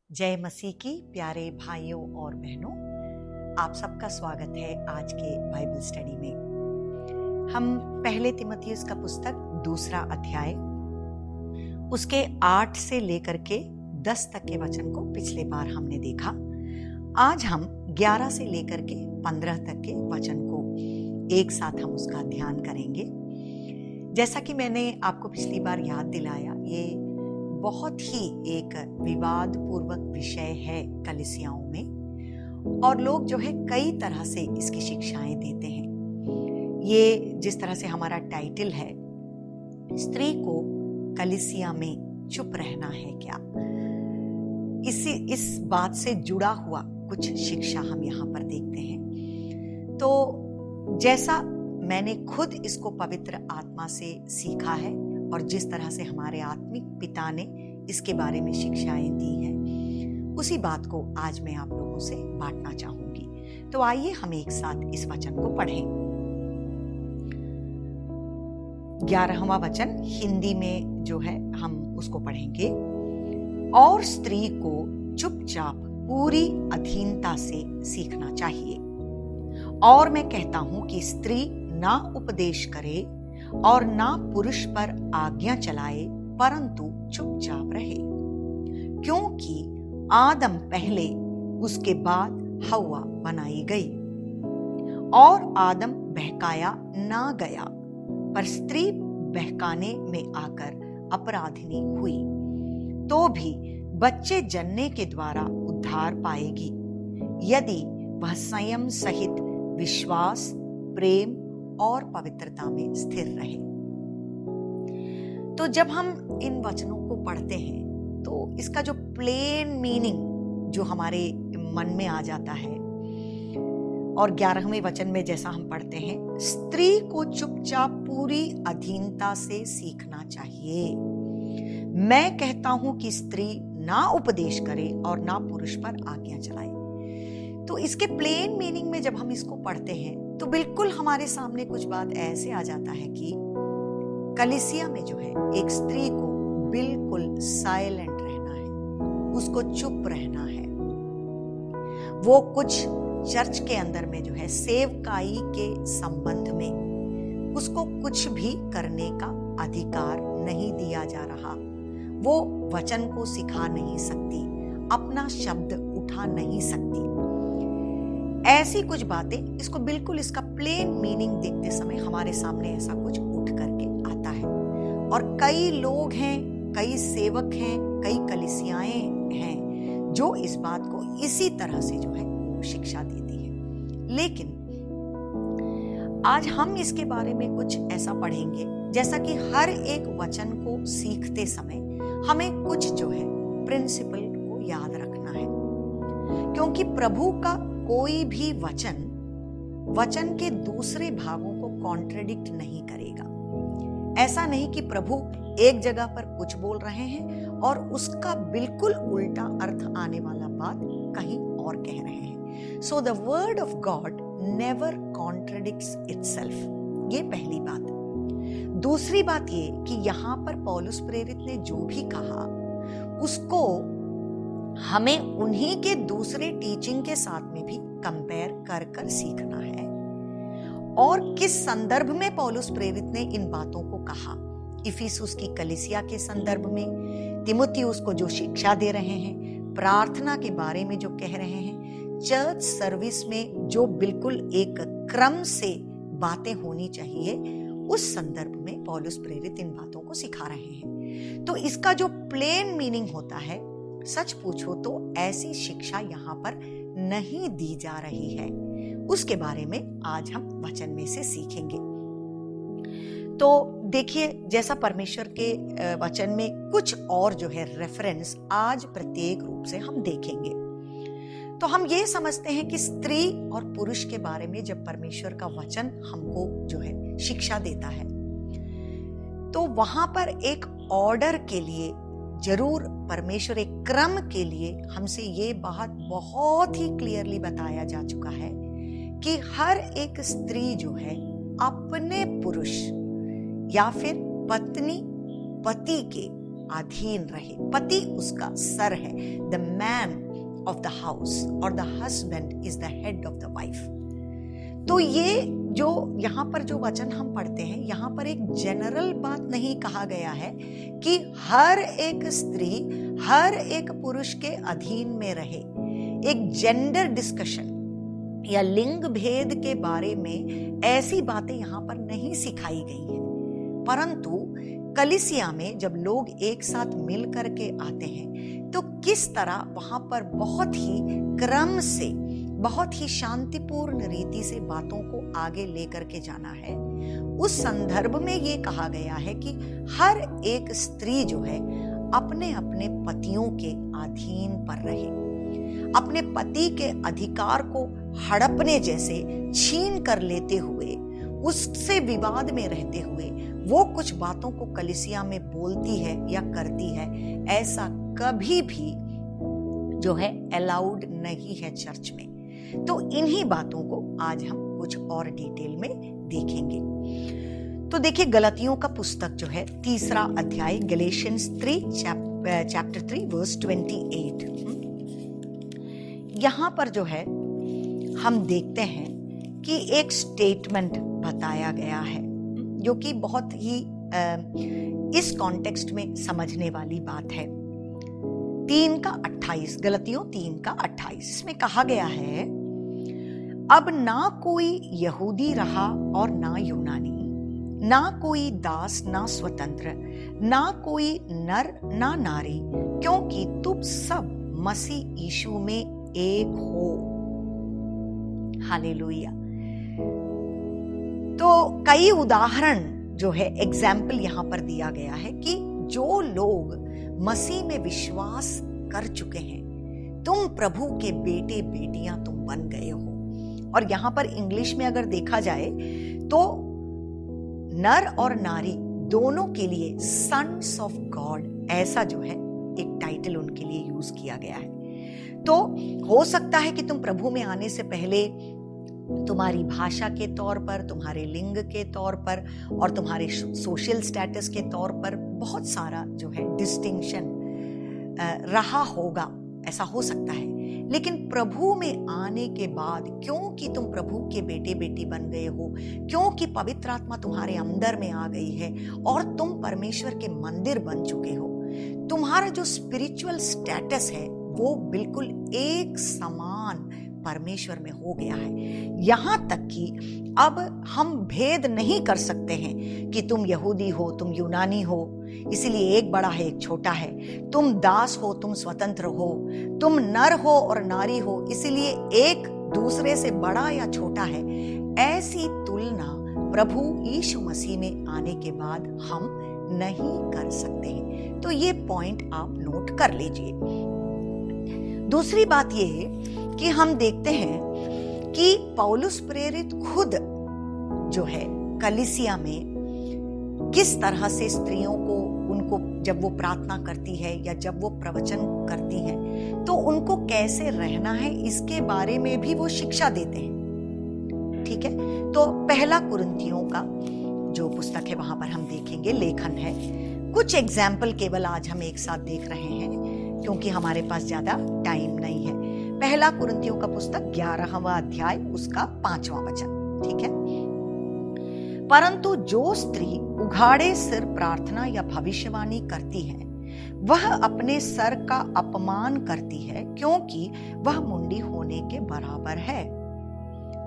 जय मसीह की प्यारे भाइयों और बहनों, आप सबका स्वागत है आज के बाइबल स्टडी में। हम पहले तिमुथियुस का पुस्तक 2 अध्याय उसके 8 से लेकर के 10 तक के वचन को पिछले बार हमने देखा। आज हम 11 से लेकर के 15 तक के वचन को एक साथ हम उसका ध्यान करेंगे। जैसा कि मैंने आपको पिछली बार याद दिलाया, ये बहुत ही एक विवाद पूर्वक विषय है कलीसियाओं में, और लोग जो है कई तरह से इसकी शिक्षाएं देते हैं। ये जिस तरह से हमारा टाइटल है, स्त्री को कलीसिया में चुप रहना है क्या, इस बात से जुड़ा हुआ कुछ शिक्षा हम यहाँ पर देखते हैं। तो जैसा मैंने खुद इसको पवित्र आत्मा से सीखा है और जिस तरह से हमारे आत्मिक पिता ने इसके बारे में शिक्षाएं दी हैं, उसी बात को आज मैं आप लोगों से बांटना चाहूंगी। तो आइए हम एक साथ इस वचन को पढ़ें। 11वां वचन हिंदी में जो है हम उसको पढ़ेंगे। और स्त्री को चुपचाप पूरी अधीनता से सीखना चाहिए। और मैं कहता हूं कि स्त्री ना उपदेश करे और ना पुरुष पर आज्ञा चलाए, परंतु चुपचाप रहे, क्योंकि आदम पहले, उसके बाद हव्वा बनाई गई। और आदम बहकाया ना गया, पर स्त्री बहकाने में आकर अपराधिनी हुई। तो भी बच्चे जनने के द्वारा उद्धार पाएगी, यदि वह संयम सहित विश्वास, प्रेम और पवित्रता में स्थिर रहे। तो जब हम इन वचनों को पढ़ते हैं तो इसका जो प्लेन मीनिंग जो हमारे मन में आ जाता है, और 11वें वचन में जैसा हम पढ़ते हैं, स्त्री को चुपचाप पूरी अधीनता से सीखना चाहिए। मैं कहता हूं कि स्त्री ना उपदेश करे और ना पुरुष पर आज्ञा चलाए। तो इसके प्लेन मीनिंग में जब हम इसको पढ़ते हैं तो बिल्कुल हमारे सामने कुछ बात ऐसे आ जाता है कि कलीसिया में जो है एक स्त्री को बिल्कुल साइलेंट रहना है, उसको चुप रहना है। वो कुछ चर्च के अंदर में जो है सेवकाई के संबंध में उसको कुछ भी करने का अधिकार नहीं दिया जा रहा। वो वचन को सिखा नहीं सकती, अपना शब्द उठा नहीं सकती। ऐसी कुछ बातें, इसको बिल्कुल इसका प्लेन मीनिंग देखते समय हमारे सामने ऐसा कुछ उठ करके आता है। और कई लोग हैं, कई सेवक हैं, कई कलीसियाएं हैं जो इस बात को इसी तरह से जो है शिक्षा देती है। लेकिन आज हम इसके बारे में कुछ ऐसा पढ़ेंगे, जैसा कि हर एक वचन को सीखते समय हमें कुछ जो है प्रिंसिपल को याद रखना है, क्योंकि प्रभु का कोई भी वचन के दूसरे भागों को कॉन्ट्रडिक्ट नहीं करेगा। ऐसा नहीं कि प्रभु एक जगह पर कुछ बोल रहे हैं और उसका बिल्कुल उल्टा अर्थ आने वाला बात कहीं और कह रहे हैं। So the word of God never contradicts itself. ये पहली बात। दूसरी बात ये कि यहां पर पौलुस प्रेरित ने जो भी कहा उसको हमें उन्हीं के दूसरे टीचिंग के साथ में भी कंपेयर कर कर सीखना है। और किस संदर्भ में पौलुस प्रेरित ने इन बातों को कहा, इफिसुस की कलीसिया के संदर्भ में, तिमुथियुस को जो शिक्षा दे रहे हैं, प्रार्थना के बारे में जो कह रहे हैं, चर्च सर्विस में जो बिल्कुल एक क्रम से बातें होनी चाहिए, उस संदर्भ में पौलुस प्रेरित इन बातों को सिखा रहे हैं। तो इसका जो प्लेन मीनिंग होता है, सच पूछो तो ऐसी शिक्षा यहाँ पर नहीं दी जा रही है। उसके बारे में आज हम वचन में से सीखेंगे। तो देखिए, जैसा परमेश्वर के वचन में कुछ और जो है रेफरेंस आज प्रत्येक रूप से हम देखेंगे। तो हम ये समझते हैं कि स्त्री और पुरुष के बारे में जब परमेश्वर का वचन हमको जो है शिक्षा देता है, तो वहां पर एक ऑर्डर के लिए जरूर परमेश्वर एक क्रम के लिए हमसे ये बात बहुत ही क्लियरली बताया जा चुका है कि हर एक स्त्री जो है अपने पुरुष या फिर पत्नी पति के अधीन रहे। पति उसका सर है, the man of the house, और the husband is the head of the wife. तो ये जो यहाँ पर जो वचन हम पढ़ते हैं, यहाँ पर एक जनरल बात नहीं कहा गया है कि हर एक स्त्री हर एक पुरुष के अधीन में रहे। एक जेंडर डिस्कशन या लिंग भेद के बारे में ऐसी बातें यहाँ पर नहीं सिखाई गई हैं, परंतु कलीसिया में जब लोग एक साथ मिल करके आते हैं तो किस तरह वहां पर बहुत ही क्रम से, बहुत ही शांतिपूर्ण रीति से बातों को आगे लेकर के जाना है। उस संदर्भ में ये कहा गया है कि हर एक स्त्री जो है अपने अपने पतियों के अधीन पर रहे, अपने पति के अधिकार को हड़पने जैसे छीन कर लेते हुए, उससे विवाद में रहते हुए वो कुछ बातों को कलीसिया में बोलती है या करती है, ऐसा कभी भी जो है अलाउड नहीं है चर्च में। तो इन्हीं बातों को आज हम कुछ और डिटेल में देखेंगे। तो देखिए, गलतियों का पुस्तक जो है 3 अध्याय, गैलेशियंस 3 चैप्टर 3 वर्स 28, यहाँ पर जो है हम देखते हैं कि एक स्टेटमेंट बताया गया है जो कि बहुत ही इस कॉन्टेक्स्ट में समझने वाली बात है। 3:28, गलतियों 3:28, इसमें कहा गया है, अब ना कोई यहूदी रहा और ना यूनानी, ना कोई दास ना स्वतंत्र, ना कोई नर ना नारी, क्योंकि तुम सब मसीह यीशु में एक हो। हालेलुया। तो कई उदाहरण जो है एग्जाम्पल यहां पर दिया गया है कि जो लोग मसीह में विश्वास कर चुके हैं, तुम प्रभु के बेटे बेटियां तुम बन गए हो। और यहां पर इंग्लिश में अगर देखा जाए तो नर और नारी दोनों के लिए सन्स ऑफ गॉड, ऐसा जो है एक टाइटल उनके लिए यूज किया गया है। तो हो सकता है कि तुम प्रभु में आने से पहले तुम्हारी भाषा के तौर पर, तुम्हारे लिंग के तौर पर और तुम्हारे सोशल स्टेटस के तौर पर बहुत सारा जो है डिस्टिंक्शन रहा होगा, ऐसा हो सकता है। लेकिन प्रभु में आने के बाद, क्योंकि तुम प्रभु के बेटे बेटी बन गए हो, क्योंकि पवित्र आत्मा तुम्हारे अंदर में आ गई है और तुम परमेश्वर के मंदिर बन चुके हो, तुम्हारा जो स्पिरिचुअल स्टेटस है वो बिल्कुल एक समान परमेश्वर में हो गया है। यहां तक कि अब हम भेद नहीं कर सकते हैं कि तुम यहूदी हो, तुम यूनानी हो, इसलिए एक बड़ा है एक छोटा है, तुम दास हो, तुम स्वतंत्र हो, तुम नर हो और नारी हो, इसलिए एक दूसरे से बड़ा या छोटा है। ऐसी तुलना प्रभु यीशु मसीह में आने के बाद हम नहीं कर सकते हैं। तो ये पॉइंट आप नोट कर लीजिए। दूसरी बात ये है कि हम देखते हैं कि पौलुस प्रेरित खुद जो है कलीसिया में किस तरह से स्त्रियों को, उनको जब वो प्रार्थना करती है या जब वो प्रवचन करती हैं तो उनको कैसे रहना है, इसके बारे में भी वो शिक्षा देते हैं। ठीक है, तो 1 कुरिन्थियों का जो पुस्तक है वहां पर हम देखेंगे, लेखन है। कुछ एग्जाम्पल केवल आज हम एक साथ देख रहे हैं क्योंकि हमारे पास ज्यादा टाइम नहीं है। 1 कुरिन्थियों का पुस्तक 11वां अध्याय, उसका 5वां वचन। ठीक है, परंतु जो स्त्री उघाड़े सिर प्रार्थना या भविष्यवाणी करती है वह अपने सर का अपमान करती है, क्योंकि वह मुंडी होने के बराबर है।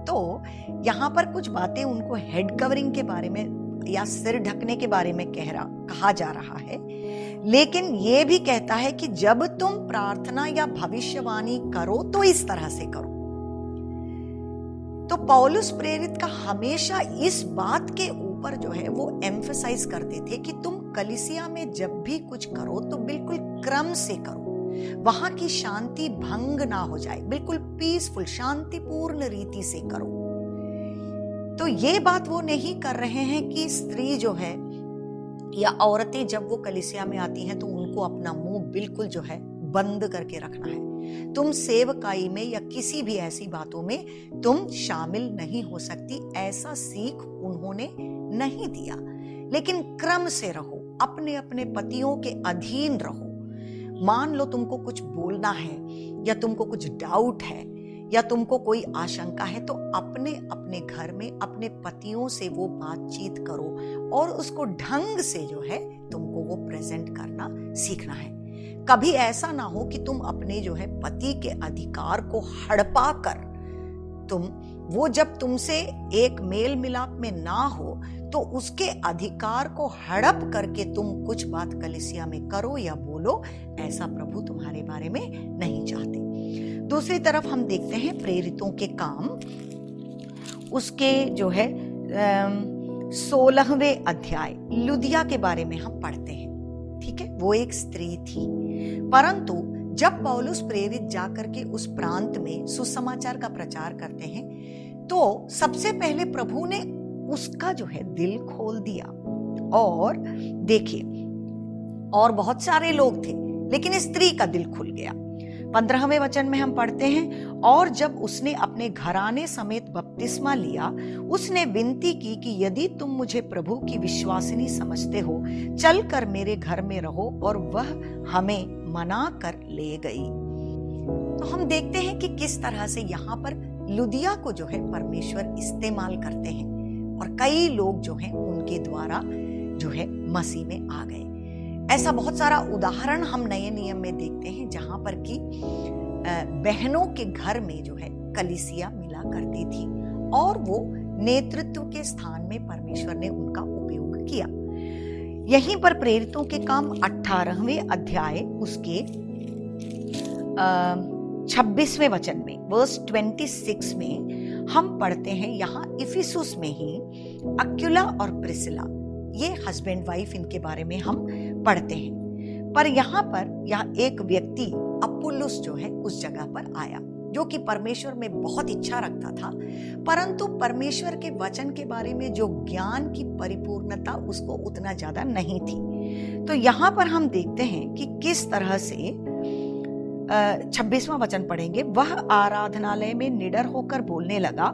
तो यहां पर कुछ बातें उनको हेड कवरिंग के बारे में या सिर ढकने के बारे में कहा जा रहा है, लेकिन यह भी कहता है कि जब तुम प्रार्थना या भविष्यवाणी करो तो इस तरह से करो। तो पौलुस प्रेरित का हमेशा इस बात के ऊपर जो है वो एम्फसाइज करते थे कि तुम कलीसिया में जब भी कुछ करो तो बिल्कुल क्रम से करो, वहां की शांति भंग ना हो जाए, बिल्कुल पीसफुल शांतिपूर्ण रीति से करो। तो ये बात वो नहीं कर रहे हैं कि स्त्री जो है या औरतें जब वो कलीसिया में आती हैं तो उनको अपना मुंह बिल्कुल जो है बंद करके रखना है, तुम सेवकाई में या किसी भी ऐसी बातों में तुम शामिल नहीं हो सकती, ऐसा सीख उन्होंने नहीं दिया। लेकिन क्रम से रहो, अपने अपने पतियों के अधीन रहो। मान लो तुमको कुछ बोलना है या तुमको कुछ डाउट है या तुमको कोई आशंका है, तो अपने अपने घर में अपने पतियों से वो बातचीत करो और उसको ढंग से जो है तुमको वो प्रेजेंट करना सीखना है। कभी ऐसा ना हो कि तुम अपने जो है पति के अधिकार को हड़पा कर वो जब तुमसे एक मेल मिलाप में ना हो तो उसके अधिकार को हड़प करके तुम कुछ बात कलीसिया में करो या बोलो, ऐसा प्रभु तुम्हारे बारे में नहीं चाहते। दूसरी तरफ हम देखते हैं प्रेरितों के काम, उसके जो है 16वें अध्याय लुदिया के बारे में हम पढ़ते हैं। ठीक है, वो एक स्त्री थी, परंतु जब पौलुस प्रेरित जाकर के उस प्रांत में सुसमाचार का प्रचार करते हैं तो सबसे पहले प्रभु ने उसका जो है दिल खोल दिया। और देखिए, और बहुत सारे लोग थे लेकिन स्त्री का दिल खुल गया। 15वें वचन में हम पढ़ते हैं, और जब उसने अपने घराने समेत बपतिस्मा लिया, उसने विनती की कि यदि तुम मुझे प्रभु की विश्वासिनी समझते हो, चल कर मेरे घर में रहो, और वह हमें मना कर ले गई। तो हम देखते हैं कि किस तरह से यहाँ पर लुदिया को जो है परमेश्वर इस्तेमाल करते हैं और कई लोग जो हैं उनके द्वारा जो है मसीह में आ गए। ऐसा बहुत सारा उदाहरण हम नए नियम में देखते हैं जहां पर कि बहनों के घर में जो है कलीसिया मिला करती थी और वो नेतृत्व के स्थान में परमेश्वर ने उनका उपयोग किया। यहीं पर प्रेरितों के काम 18वें अध्याय उसके 26वें वचन में वर्स 26 में हम पढ़ते हैं, यहाँ इफिसुस में ही अक्विला और प्रिस्किला, ये हस्बैंड वाइफ, इनके बारे में हम पढ़ते हैं। पर यहाँ पर एक व्यक्ति अपुल्लोस जो है उस जगह पर आया, जो कि परमेश्वर में बहुत इच्छा रखता था, परंतु परमेश्वर के वचन के बारे में जो ज्ञान की परिपूर्णता उसको उतना ज्यादा नहीं थी। तो यहाँ पर हम देखते हैं कि किस तरह से 26वां वचन पढ़ेंगे, वह आराधनालय में निडर होकर बोलने लगा,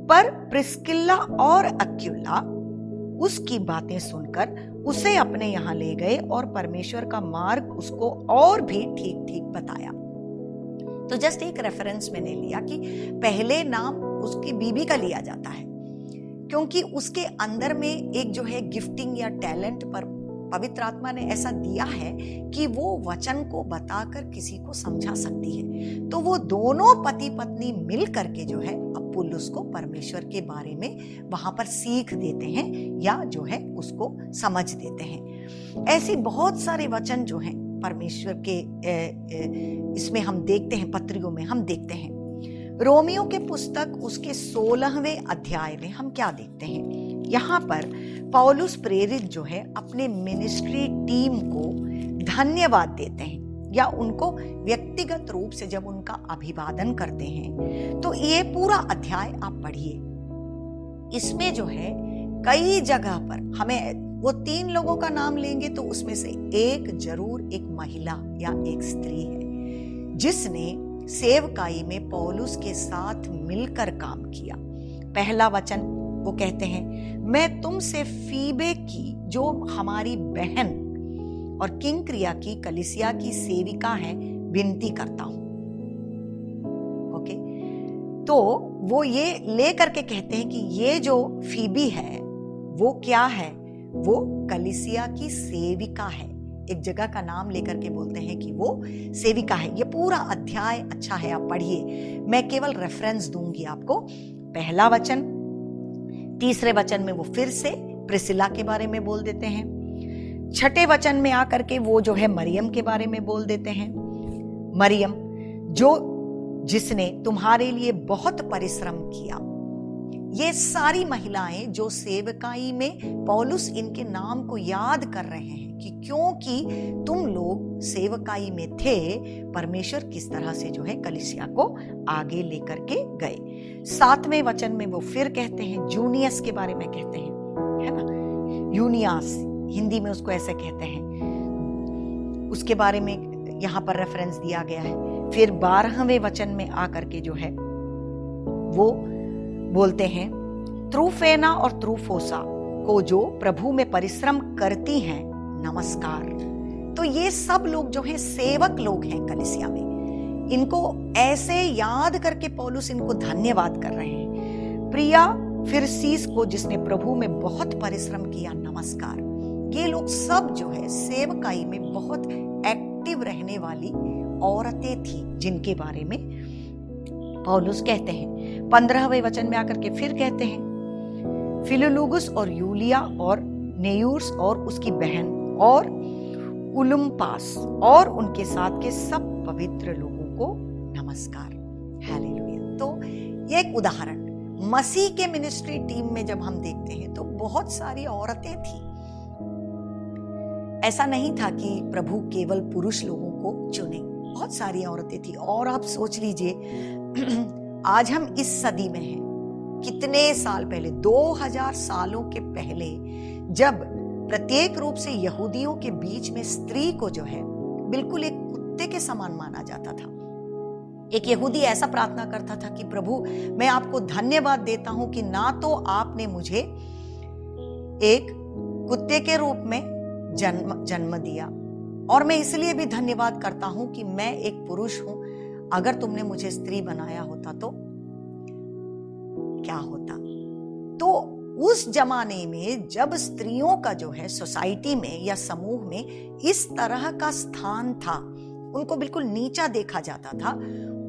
पर प्रिस्किल्ला और अक्विला उसकी बातें सुनकर उसे अपने यहाँ ले गए और परमेश्वर का मार्ग उसको और भी ठीक ठीक बताया। तो जस्ट एक रेफरेंस मैंने लिया कि पहले नाम उसकी बीबी का लिया जाता है क्योंकि उसके अंदर में एक जो है गिफ्टिंग या टैलेंट पर पवित्र आत्मा ने ऐसा दिया है कि वो वचन को बताकर किसी को समझा सकती है। तो वो दोनों पति पत्नी मिल करके जो है अपुल्लोस को परमेश्वर के बारे में वहां पर सीख देते हैं या जो है उसको समझ देते हैं। ऐसे बहुत सारे वचन जो हैं परमेश्वर के इसमें हम देखते हैं, पत्रियों में हम देखते हैं। रोमियो के पुस्तक उसके 16वें अध्याय में हम क्या देखते हैं, यहाँ पर पौलुस प्रेरित जो है अपने मिनिस्ट्री टीम को धन्यवाद देते हैं या उनको व्यक्तिगत रूप से जब उनका अभिवादन करते हैं। तो ये पूरा अध्याय आप पढ़िए, इसमें जो है कई जगह पर हमें वो 3 लोगों का नाम लेंगे तो उसमें से एक जरूर एक महिला या एक स्त्री है जिसने सेवकाई में पौलुस के साथ मिलकर काम किया। पहला वचन वो कहते हैं, मैं तुमसे फीबे की जो हमारी बहन और किंक्रिया की कलीसिया की सेविका है विनती करता हूं। ओके, तो वो ये ले करके कहते हैं कि ये जो फीबी है वो क्या है, वो कलीसिया की सेविका है। एक जगह का नाम लेकर के बोलते हैं कि वो सेविका है। ये पूरा अध्याय अच्छा है, आप पढ़िए, मैं केवल रेफरेंस दूंगी आपको। पहला वचन, तीसरे वचन में वो फिर से प्रिस्किला के बारे में बोल देते हैं। छठे वचन में आकर के वो जो है मरियम के बारे में बोल देते हैं। मरियम जिसने तुम्हारे लिए बहुत परिश्रम किया। ये सारी महिलाएं जो सेवकाई में पौलुस इनके नाम को याद कर रहे हैं कि क्योंकि तुम लोग सेवकाई में थे, परमेश्वर किस तरह से जो है कलीसिया को आगे लेकर के गए। 7वें वचन में वो फिर कहते हैं, जूनियस के बारे में कहते हैं, है ना, यूनियास हिंदी में उसको ऐसे कहते हैं, उसके बारे में यहाँ पर रेफरेंस दिया गया है। फिर 12वें वचन में आकर के जो है वो बोलते हैं, त्रूफेना और त्रूफोसा को जो प्रभु में परिश्रम करती हैं नमस्कार। तो ये सब लोग जो हैं सेवक लोग हैं कलीसिया में, इनको ऐसे याद करके पौलुस इनको धन्यवाद कर रहे हैं। प्रिया फिरसीस को जिसने प्रभु में बहुत परिश्रम किया, नमस्कार। ये लोग सब जो है सेवकाई में बहुत एक्टिव रहने वाली औरतें थी, जिनके बारे में पौलुस कहते हैं। 15वें वचन में आकर के फिर कहते हैं, फिलोलुगुस और यूलिया और नेयूर्स और उसकी बहन और उलुम्पास और उनके साथ के सब पवित्र लोगों को नमस्कार। हालेलुया। तो ये एक उदाहरण, मसीह के मिनिस्ट्री टीम में जब हम देखते हैं तो बहुत सारी औरतें थी। ऐसा नहीं था कि प्रभु केवल पुरुष लोगों को चुने, बहुत सारी औरतें थी। और आप सोच लीजिए, आज हम इस सदी में हैं, कितने साल पहले, 2000 सालों के पहले, जब प्रत्येक रूप से यहूदियों के बीच में स्त्री को जो है बिल्कुल एक कुत्ते के समान माना जाता था। एक यहूदी ऐसा प्रार्थना करता था कि प्रभु, मैं आपको धन्यवाद देता हूं कि ना तो आपने मुझे एक कुत्ते के रूप में जन्म दिया, और मैं इसलिए भी धन्यवाद करता हूं कि मैं एक पुरुष हूं। अगर तुमने मुझे स्त्री बनाया होता तो क्या होता। तो उस जमाने में जब स्त्रियों का जो है सोसाइटी में या समूह में इस तरह का स्थान था, उनको बिल्कुल नीचा देखा जाता था।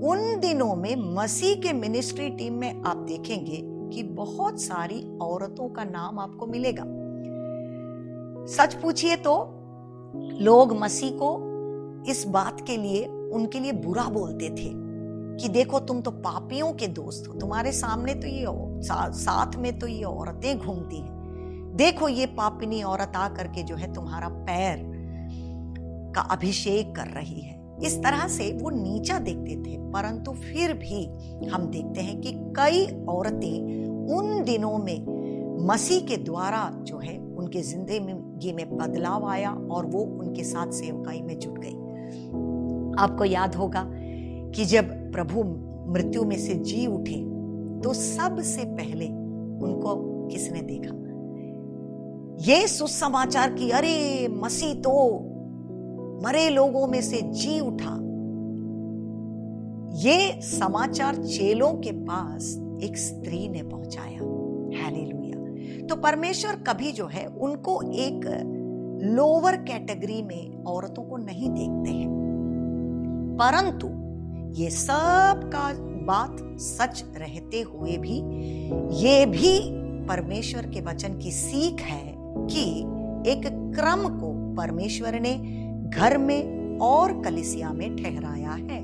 उन दिनों में मसीह के मिनिस्ट्री टीम में आप देखेंगे कि बहुत सारी औरतों का नाम आपको मिलेगा। सच पूछिए तो लोग मसीह को इस बात के लिए, उनके लिए बुरा बोलते थे कि देखो तुम तो पापियों के दोस्त हो, तुम्हारे सामने तो ये साथ में तो ये औरतें घूमती हैं, देखो ये पापिनी औरत आकर के जो है तुम्हारा पैर का अभिषेक कर रही है। इस तरह से वो नीचा देखते थे। परंतु फिर भी हम देखते हैं कि कई औरतें उन दिनों में मसीह के द्वारा जो है उनके जिंदगी में बदलाव आया और वो उनके साथ सेवकाई में जुट गई। आपको याद होगा कि जब प्रभु मृत्यु में से जी उठे तो सबसे पहले उनको किसने देखा? ये सुसमाचार कि अरे मसीह तो मरे लोगों में से जी उठा। ये समाचार चेलों के पास एक स्त्री ने पहुंचाया। हालेलुया। तो परमेश्वर कभी जो है उनको एक लोअर कैटेगरी में औरतों को नहीं देखते हैं, परंतु ये सब का बात सच रहते हुए भी ये भी परमेश्वर के वचन की सीख है कि एक क्रम को परमेश्वर ने घर में और कलीसिया में ठहराया है।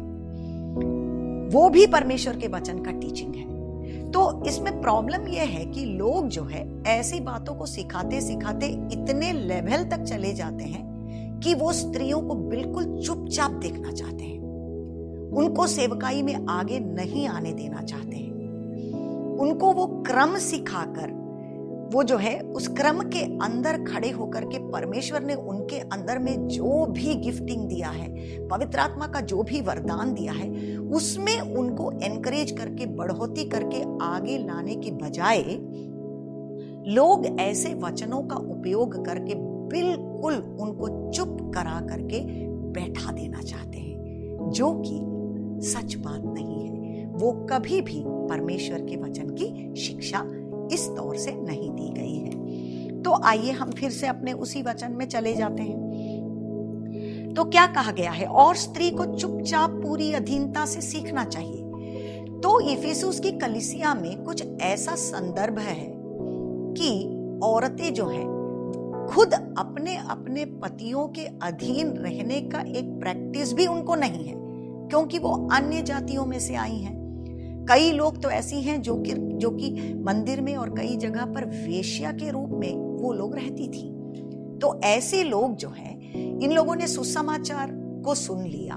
वो भी परमेश्वर के वचन का टीचिंग है। तो इसमें प्रॉब्लम यह है कि लोग जो है ऐसी बातों को सिखाते सिखाते इतने लेवल तक चले जाते हैं कि वो स्त्रियों को बिल्कुल चुपचाप देखना चाहते हैं, उनको सेवकाई में आगे नहीं आने देना चाहते हैं। उनको वो क्रम सिखाकर वो जो है उस क्रम के अंदर खड़े होकर के परमेश्वर ने उनके अंदर में जो भी गिफ्टिंग दिया है, पवित्र आत्मा का जो भी वरदान दिया है, उसमें उनको एनकरेज करके बढ़ोतरी करके आगे लाने की बजाय लोग ऐसे वचनों का उपयोग करके बिल्कुल उनको चुप करा करके बैठा देना चाहते हैं, जो कि सच बात नहीं है। वो कभी भी परमेश्वर के वचन की शिक्षा इस तौर से नहीं दी गई है। तो आइए हम फिर से अपने उसी वचन में चले जाते हैं। तो क्या कहा गया है? और स्त्री को चुपचाप पूरी अधीनता से सीखना चाहिए। तो इफिसुस की कलीसिया में कुछ ऐसा संदर्भ है कि औरतें जो हैं खुद अपने अपने पतियों के अधीन रहने का एक प्रैक्टिस भी उनको नहीं है, क्योंकि वो अन्य जातियों में से आई हैं। कई लोग तो ऐसी हैं जो कि मंदिर में और कई जगह पर वेश्या के रूप में वो लोग रहती थी। तो ऐसे लोग जो हैं, इन लोगों ने सुसमाचार को सुन लिया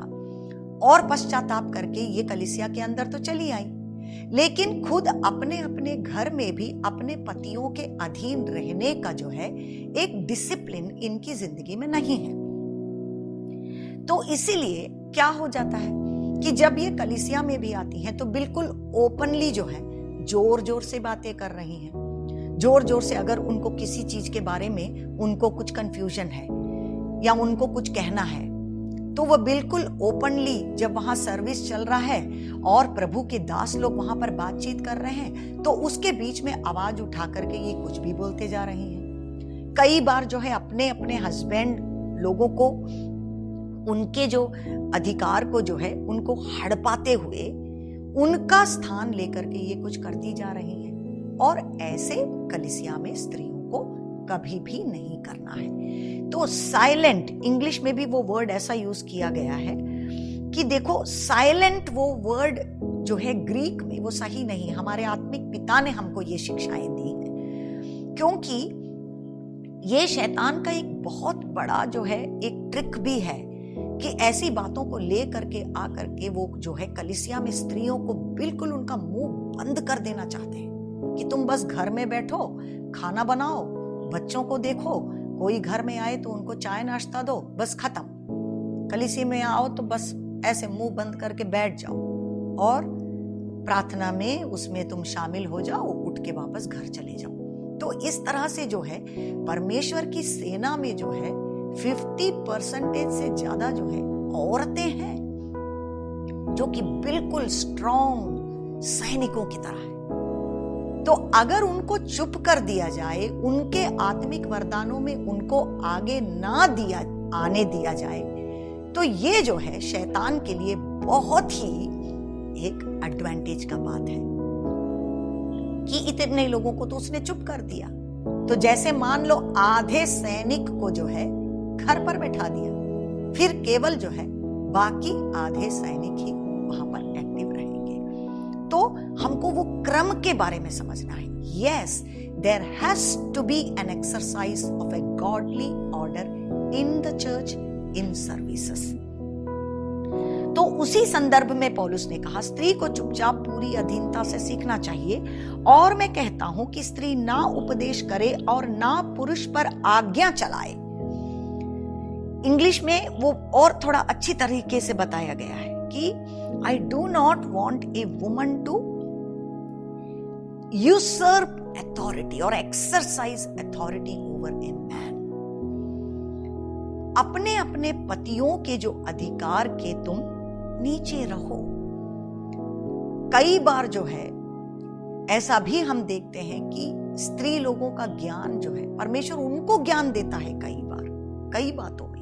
और पश्चाताप करके ये कलीसिया के अंदर तो चली आई, लेकिन खुद अपने अपने घर में भी अपने पतियों के अधीन रहने का जो है एक डिसिप्लिन इनकी जिंदगी में नहीं है। तो इसीलिए क्या हो जाता है कि जब ये कलीसिया में भी आती हैं तो बिल्कुल ओपनली जो है जोर जोर से बातें कर रही हैं, जोर जोर से। अगर उनको किसी चीज के बारे में उनको कुछ कंफ्यूजन है या उनको कुछ कहना है, तो वो बिल्कुल ओपनली जब वहां सर्विस चल रहा है और प्रभु के दास लोग वहां पर बातचीत कर रहे हैं, तो उसके बीच में आवाज उठा करके ये कुछ भी बोलते जा रही हैं। कई बार जो है अपने अपने हस्बैंड लोगों को, उनके जो अधिकार को जो है उनको हड़पाते हुए उनका स्थान लेकर के ये कुछ करती जा रही हैं। और ऐसे कलीसिया में स्त्रियों को कभी भी नहीं करना है। तो साइलेंट, इंग्लिश में भी वो वर्ड ऐसा यूज किया गया है कि देखो, साइलेंट वो वर्ड जो है ग्रीक में वो सही नहीं। हमारे आत्मिक पिता ने हमको ये शिक्षाएं दी हैं, क्योंकि ये शैतान का एक बहुत बड़ा जो है एक ट्रिक भी है कि ऐसी बातों को ले करके आ करके वो जो है कलीसिया में स्त्रियों को बिल्कुल उनका मुंह बंद कर देना चाहते हैं कि तुम बस घर में बैठो, खाना बनाओ, बच्चों को देखो, कोई घर में आए तो उनको चाय नाश्ता दो, बस खत्म। कलीसिया में आओ तो बस ऐसे मुंह बंद करके बैठ जाओ और प्रार्थना में उसमें तुम शामिल हो जाओ, उठ के वापस घर चले जाओ। तो इस तरह से जो है परमेश्वर की सेना में जो है 50% से ज्यादा जो है औरतें हैं, जो कि बिल्कुल स्ट्रॉन्ग सैनिकों की तरह है। तो अगर उनको चुप कर दिया जाए, उनके आत्मिक वरदानों में उनको आगे ना आने दिया जाए, तो ये जो है शैतान के लिए बहुत ही एक एडवांटेज का बात है कि इतने लोगों को तो उसने चुप कर दिया। तो जैसे मान लो आधे सैनिक को जो है घर पर बैठा दिया, फिर केवल जो है बाकी आधे सैनिक ही वहां पर एक्टिव रहेंगे। तो हमको वो क्रम के बारे में समझना है। Yes, there has to be an exercise of a godly order in the church, in services. तो उसी संदर्भ में पौलुस ने कहा, स्त्री को चुपचाप पूरी अधीनता से सीखना चाहिए। और मैं कहता हूं कि स्त्री ना उपदेश करे और ना पुरुष पर आज्ञा चलाए। इंग्लिश में वो और थोड़ा अच्छी तरीके से बताया गया है कि I do not want a woman to usurp authority और exercise authority over a man. अपने अपने पतियों के जो अधिकार के तुम नीचे रहो। कई बार जो है ऐसा भी हम देखते हैं कि स्त्री लोगों का ज्ञान जो है परमेश्वर उनको ज्ञान देता है, कई बातों में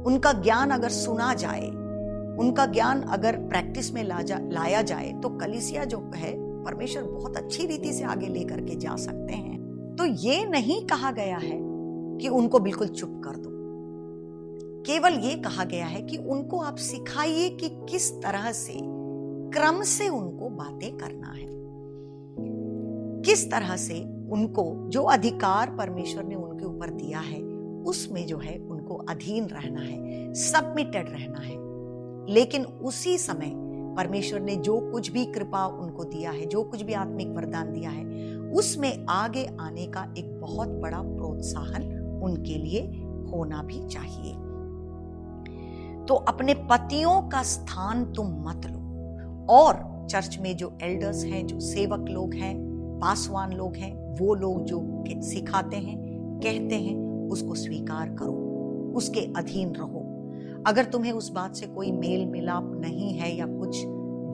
उनका ज्ञान अगर सुना जाए, उनका ज्ञान अगर प्रैक्टिस में लाया जाए, तो कलीसिया जो है परमेश्वर बहुत अच्छी रीति से आगे लेकर के जा सकते हैं। तो ये नहीं कहा गया है कि उनको बिल्कुल चुप कर दो, केवल ये कहा गया है कि उनको आप सिखाइए कि किस तरह से क्रम से उनको बातें करना है, किस तरह से उनको जो अधिकार परमेश्वर ने उनके ऊपर दिया है उसमें जो है उनको अधीन रहना है, सबमिटेड रहना है। लेकिन उसी समय परमेश्वर ने जो कुछ भी कृपा उनको दिया है, जो कुछ भी आत्मिक वरदान दिया है, उसमें आगे आने का एक बहुत बड़ा प्रोत्साहन उनके लिए होना भी चाहिए। तो अपने पतियों का स्थान तुम मत लो, और चर्च में जो एल्डर्स हैं, जो सेवक लोग हैं, पासवान लोग हैं, वो लोग जो सिखाते हैं, कहते हैं, उसको स्वीकार करो, उसके अधीन रहो। अगर तुम्हें उस बात से कोई मेल मिलाप नहीं है या कुछ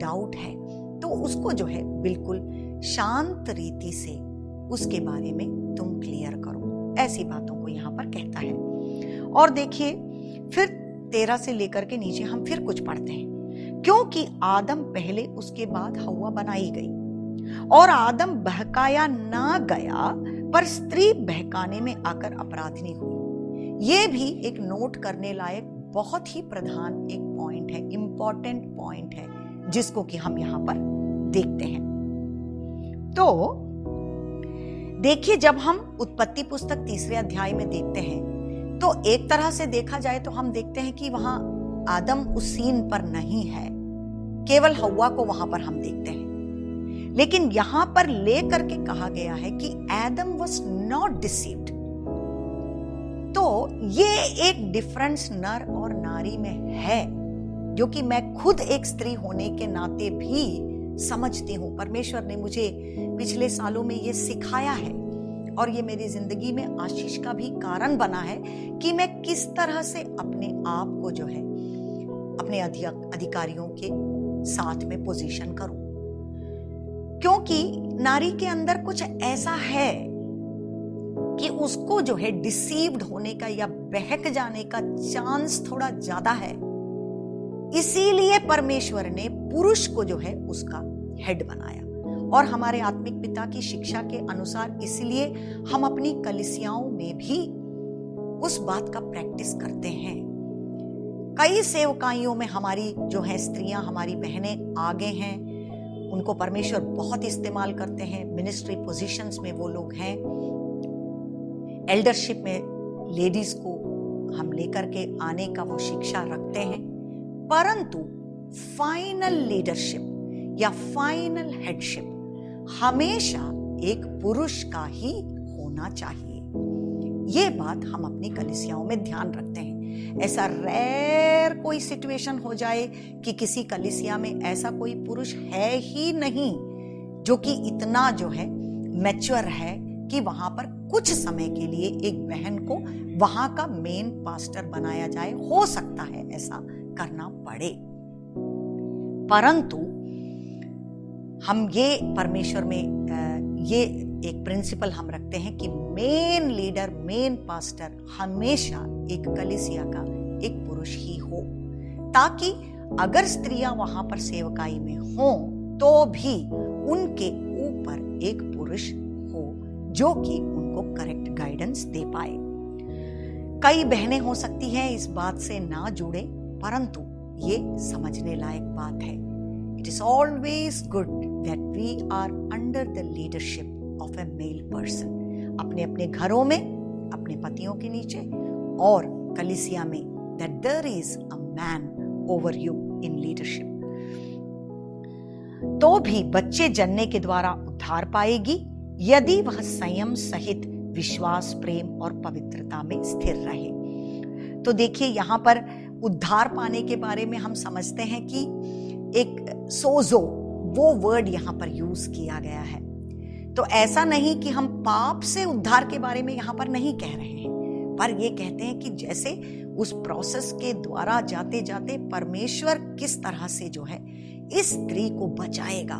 डाउट है, तो उसको जो है बिल्कुल शांत रीति से उसके बारे में तुम क्लियर करो। ऐसी बातों को यहाँ पर कहता है। और देखिए फिर 13 से लेकर के नीचे हम फिर कुछ पढ़ते हैं, क्योंकि आदम पहले, उसके बाद हव्वा बनाई गई, और आदम बहकाया ना गया, पर स्त्री बहकाने में आकर अपराधिनी हुई। ये भी एक नोट करने लायक बहुत ही प्रधान एक पॉइंट है, इंपॉर्टेंट पॉइंट है, जिसको कि हम यहां पर देखते हैं। तो देखिए, जब हम उत्पत्ति पुस्तक 3 अध्याय में देखते हैं, तो एक तरह से देखा जाए तो हम देखते हैं कि वहां आदम उस सीन पर नहीं है, केवल हव्वा को वहां पर हम देखते हैं। लेकिन यहां पर लेकर के कहा गया है कि आदम वाज नॉट डिसीव्ड। तो ये एक डिफरेंस नर और नारी में है, जो कि मैं खुद एक स्त्री होने के नाते भी समझती हूं। परमेश्वर ने मुझे पिछले सालों में ये सिखाया है, और ये मेरी जिंदगी में आशीष का भी कारण बना है कि मैं किस तरह से अपने आप को जो है अपने अधिकारियों के साथ में पोजीशन करूं, क्योंकि नारी के अंदर कुछ ऐसा है कि उसको जो है डिसीव्ड होने का या बहक जाने का चांस थोड़ा ज्यादा है। इसीलिए परमेश्वर ने पुरुष को जो है उसका हेड बनाया। और हमारे आत्मिक पिता की शिक्षा के अनुसार इसलिए हम अपनी कलीसियाओं में भी उस बात का प्रैक्टिस करते हैं। कई सेवकाइयों में हमारी जो है स्त्रियां, हमारी बहनें आगे हैं, उनको परमेश्वर बहुत इस्तेमाल करते हैं। मिनिस्ट्री पोजीशंस में वो लोग हैं, एल्डरशिप में लेडीज को हम लेकर के आने का वो शिक्षा रखते हैं, परंतु फाइनल लीडरशिप या फाइनल हेडशिप हमेशा एक पुरुष का ही होना चाहिए। ये बात हम अपनी कलीसियाओं में ध्यान रखते हैं। ऐसा रेयर कोई सिचुएशन हो जाए कि किसी कलीसिया में ऐसा कोई पुरुष है ही नहीं जो कि इतना जो है मैच्योर है कि वहां पर कुछ समय के लिए एक बहन को वहां का मेन पास्टर बनाया जाए। हो सकता है ऐसा करना पड़े, परंतु हम ये परमेश्वर में ये एक प्रिंसिपल हम रखते हैं कि मेन लीडर, मेन पास्टर हमेशा एक कलीसिया का एक पुरुष ही हो, ताकि अगर स्त्रियां वहां पर सेवकाई में हों तो भी उनके ऊपर एक पुरुष हो जो कि उनको करेक्ट गाइडेंस दे पाए। कई बहनें हो सकती हैं इस बात से ना जुड़े, परंतु ये समझने लायक बात है। It is always good that we are under the leadership of a male person. अपने अपने घरों में अपने पतियों के नीचे और कलीसिया में that there is a man over you in leadership. तो भी बच्चे जन्ने के द्वारा उद्धार पाएगी यदि वह संयम सहित विश्वास, प्रेम और पवित्रता में स्थिर रहे। तो देखिए यहां पर उद्धार पाने के बारे में हम समझते हैं कि एक सोजो वो वर्ड यहां पर यूज किया गया है। तो ऐसा नहीं कि हम पाप से उद्धार के बारे में यहां पर नहीं कह रहे हैं, पर ये कहते हैं कि जैसे उस प्रोसेस के द्वारा जाते जाते परमेश्वर किस तरह से जो है इस स्त्री को बचाएगा।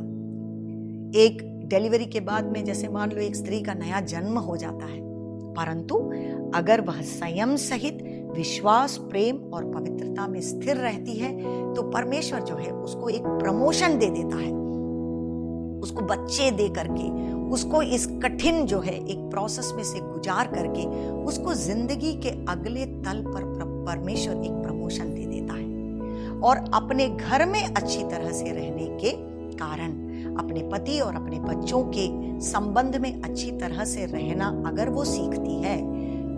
एक डिलीवरी के बाद में जैसे मान लो एक स्त्री का नया जन्म हो जाता है, परंतु अगर वह संयम सहित विश्वास, प्रेम और पवित्रता में स्थिर रहती है तो परमेश्वर जो है उसको एक प्रमोशन दे देता है, उसको बच्चे दे करके, उसको इस कठिन जो है एक प्रोसेस में से गुजार करके उसको जिंदगी के अगले तल पर परमेश्वर एक प्रमोशन दे देता है। और अपने घर में अच्छी तरह से रहने के कारण अपने पति और अपने बच्चों के संबंध में अच्छी तरह से रहना अगर वो सीखती है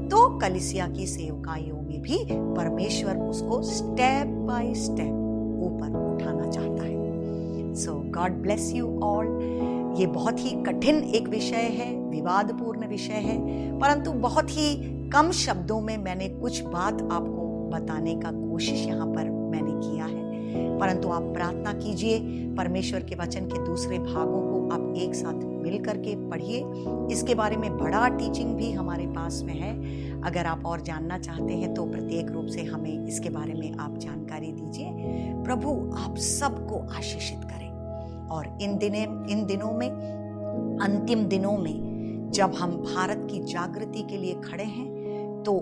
तो कलीसिया की सेवकाइयों में भी परमेश्वर उसको स्टेप बाय स्टेप ऊपर उठाना चाहता है। सो गॉड ब्लेस यू ऑल। ये बहुत ही कठिन एक विषय है, विवादपूर्ण विषय है, परंतु बहुत ही कम शब्दों में मैंने कुछ बात आपको बताने का कोशिश यहाँ पर मैंने किया है। परंतु आप प्रार्थना कीजिए, परमेश्वर के वचन के दूसरे भागों को आप एक साथ मिल करके पढ़िए। इसके बारे में बड़ा टीचिंग भी हमारे पास में है। अगर आप और जानना चाहते हैं तो प्रत्येक रूप से हमें इसके बारे में आप जानकारी दीजिए। प्रभु आप सबको आशीषित करें। और इन दिनों में, अंतिम दिनों में जब हम भारत की जागृति के लिए खड़े हैं तो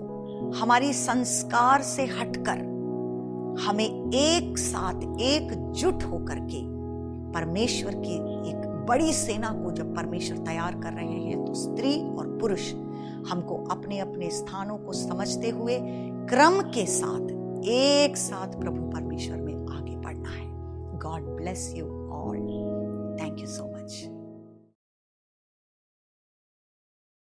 हमारी संस्कार से हटकर हमें एक साथ एकजुट होकर के परमेश्वर की एक बड़ी सेना को जब परमेश्वर तैयार कर रहे हैं तो स्त्री और पुरुष हमको अपने अपने स्थानों को समझते हुए क्रम के साथ एक साथ प्रभु परमेश्वर में आगे बढ़ना है। God bless you all. Thank you so much.